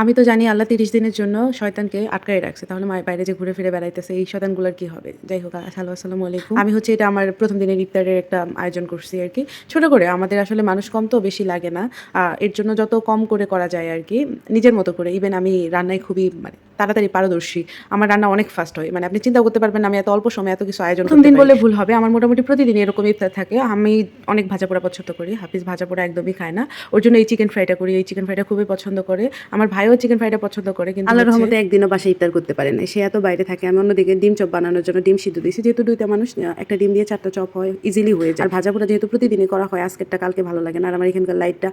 আমি তো জানি আল্লাহ ৩০ দিনের জন্য শয়তানকে আটকায় রাখছে। তাহলে বাইরে যে ঘুরে ফিরে বেড়াইতেছে এই শয়তানগুলার কি হবে? যাই হোক আসসালামু আলাইকুম। আমি হচ্ছে এটা আমার ১ম দিনের ইফতারের একটা আয়োজন করছি আরকি। ছোট করে আমাদের আসলে মানুষ কম তো বেশি লাগে না। এর জন্য যত কম করে করা যায় আরকি, নিজের মতো করে। ইভেন আমি রান্নায় খুবই তাড়াতাড়ি পারদর্শী। আমার রান্না অনেক ফাস্ট হয়। আপনি চিন্তা করতে পারবেন না আমি এত অল্প সময়ে এত কিছু আয়োজন করতে পারি। ১ম দিন বললে ভুল হবে। আমার মোটামুটি প্রতিদিনই এরকম ইফতার থাকে। আমি অনেক ভাজাপোড়া পছন্দ করি। হাফিজ ভাজাপোড়া একদমই খায় না। ওর জন্য এই চিকেন ফ্রাইটা করি। এই চিকেন ফ্রাইটা খুবই পছন্দ করে। আমার ভাইও চিকেন ফ্রাইটা পছন্দ করে কিন্তু আল্লাহর রহমতে একদিনও বাসায় ইফতার করতে পারে না। সে এত বাইরে থাকে। আমি অন্যদিকে ডিম চপ বানানোর জন্য ডিম সিদ্ধ দিয়েছি। যেহেতু ২ টা মানুষ একটা ডিম দিয়ে ৪ টা চপ হয়, ইজিলি হয়ে যায়। আর ভাজাপোড়া যেহেতু প্রতিদিনই করা হয়, আজকেরটা কালকে ভালো লাগে না। আর আমার এখানকার লাইটটা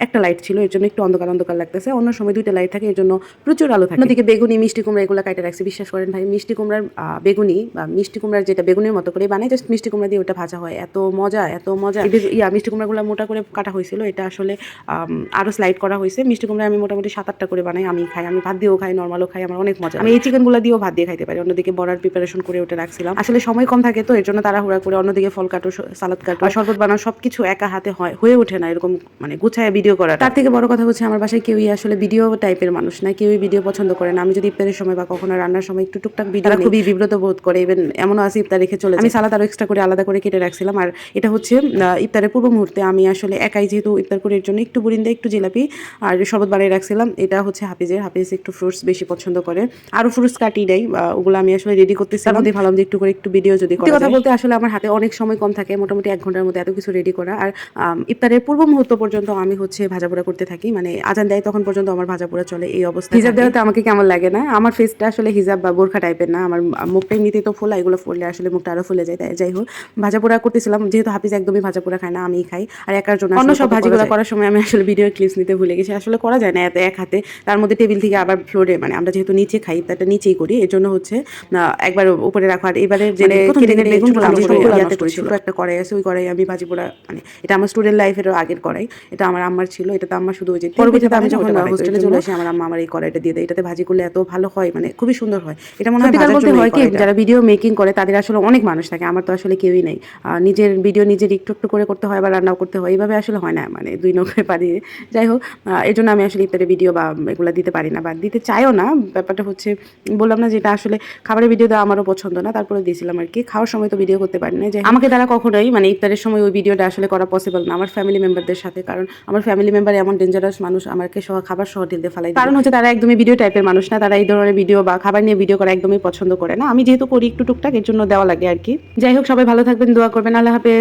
একটা লাইট ছিল, এর জন্য একটু অন্ধকার লাগতেছে। অন্য সময় ২ টা লাইট থাকে, এর জন্য প্রচুর আলো থাকে। অন্যদিকে বেগুনি, মিষ্টি কুমড়া এগুলো কাইটে রাখছি। বিশ্বাস করেন ভাই, মিষ্টি কুমড়ার বেগুনি বা মিষ্টি কুমড়ার যেটা বেগুনের মতো করে বানায়, জাস্ট মিষ্টি কুমড়া দিয়ে ওটা ভাজা হয়। এত মজা, এত মজা। মিষ্টি কুমড়াগুলো মোটা করে কাটা হয়েছিল। এটা আসলে আরো স্লাইড করা হয়েছে। মিষ্টি কুমড়া আমি মোটামুটি ৭-৮টা করে বানাই। আমি খাই, আমি ভাত দিয়েও খাই, নরমালও খাই, আমার অনেক মজা। আমি এই চিকেনগুলো দিয়েও ভাত দিয়ে খাইতে পারি। অন্যদিকে বড়ার প্রিপারেশন করে ওটা রাখছিলাম। আসলে সময় কম থাকে তো এর জন্য তাড়াহুড়া করে অন্যদিকে ফল কাটো, সালাদ কাটো আর শরবত বানাও, সবকিছু একা হাতে হয়ে ওঠে না এরকম গুছায় ভিডিও করা। তার থেকে বড় কথা হচ্ছে আমার বাসায় কেউই আসলে ভিডিও টাইপের মানুষ না, কেউই ভিডিও পছন্দ করে না। আমি যদি ইফতারের সময় বা কখনো রান্নার সময় একটু টুকটাক ভিডিও, তারা খুবই বিব্রত বোধ করে। ইভেন এমনও আছে ইফতার রেখে চলে যায়। আমি সালাদ আরো এক্সট্রা করে আলাদা করে কেটে রাখছিলাম। আর এটা হচ্ছে ইফতারের পূর্ব মুহূর্তে আমি আসলে একাই যেহেতু ইফতার করার জন্য একটু বুরিন্দা, একটু জিলাপি আর শরবত বানিয়ে রাখছিলাম। এটা হচ্ছে হাফিজ একটু ফ্রুটস বেশি পছন্দ করে। আরো ফ্রুটস কাটি দেয়, ওগুলো আমি আসলে রেডি করতেছিলাম। মধ্যে ভাবলাম যে একটু করে একটু ভিডিও যদি করা যায়। কথা বলতে আসলে আমার হাতে অনেক সময় কম থাকে, মোটামুটি ১ ঘন্টার মধ্যে এত কিছু রেডি করা। আর ইফতারের পূর্ব মুহূর্ত পর্যন্ত আমি হচ্ছে ভাজাপোড়া করতে থাকি। আজান দেয় তখন পর্যন্ত আমার ভাজাপোড়া চলে, এই অবস্থা। হিজাব দেওয়াতে আমাকে কেমন লাগে না? আমার ফেসটা আসলে হিজাব বা বোরখা টাইপের না, আমার মুখটা এমনিতেই তো ফোলা, এগুলো ফুললে আসলে মুখটা আরো ফুলে যায়। যাই হোক, ভাজাপোড়া করতেছিলাম। যেহেতু হাফিজ একদমই ভাজাপোড়া খায় না, আমিই খাই। আর একার জন্য অন্য সব ভাজিগুলো করার সময় আমি আসলে ভিডিও ক্লিপস নিতে ভুলে গেছি। আসলে করা যায় না এত এক হাতে। তার মধ্যে টেবিল থেকে আবার ফ্লোরে, আমরা যেহেতু নিচে খাই, ইফতারটা নিচেই করি, এর জন্য হচ্ছে একবার উপরে রাখা। আর এবারে যে বেগুনগুলো ছোট একটা কড়াই আছে, ওই কড়াই আমি ভাজিপোড়া, এটা আমার স্টুডেন্ট লাইফের আগের কড়াই। এটা আমার আম্মার ছিল। এটাতে আম্মা শুধু ওই যে পরবর্তীতে আমি যখন হোস্টেলে চলে আসি, আমার আম্মা আমার এই কড়াইটা দিয়ে দেয়। এটাতে ভাজি করলে এত ভালো হয়, খুবই সুন্দর হয়। এটা মনে হয় বলতে হয় কি, যারা ভিডিও মেকিং করে তাদের আসলে অনেক মানুষ থাকে, আমার তো আসলে কেউই নেই। নিজের ভিডিও নিজের একটু একটু করে করতে হয় বা রান্নাও করতে হয়, এইভাবে আসলে হয় না, ২ নৌকায় পারি। যাই হোক, এর জন্য আমি আসলে ইফতারের ভিডিও বা এগুলো দিতে পারি না বা দিতে চাইও না। ব্যাপারটা হচ্ছে, বললাম না যেটা আসলে খাবারের ভিডিও দেওয়া আমারও পছন্দ না, তারপরে দিয়েছিলাম আর কি। খাওয়ার সময় তো ভিডিও করতে পারি না, যে আমাকে দ্বারা কখনোই ইফতারের সময় ওই ভিডিওটা আসলে করা পসিবল না আমার ফ্যামিলি মেম্বারদের সাথে। কারণ আমার ফ্যামিলি মেম্বার এমন ডেঞ্জারাস মানুষ, আমাকে খাবার সহ ঢেলতে ফেলাই। কারণ হচ্ছে তারা একদমই ভিডিও টাইপের মানুষ না, তারা এই ধরনের ভিডিও বা খাবার নিয়ে ভিডিও করা একদমই পছন্দ করে না। আমি যেহেতু করি একটু টুকটাক, এর জন্য দেওয়া লাগে আর কি। যাই হোক, সবাই ভালো থাকবেন, দোয়া করবেন। আল্লাহ হাফেজ।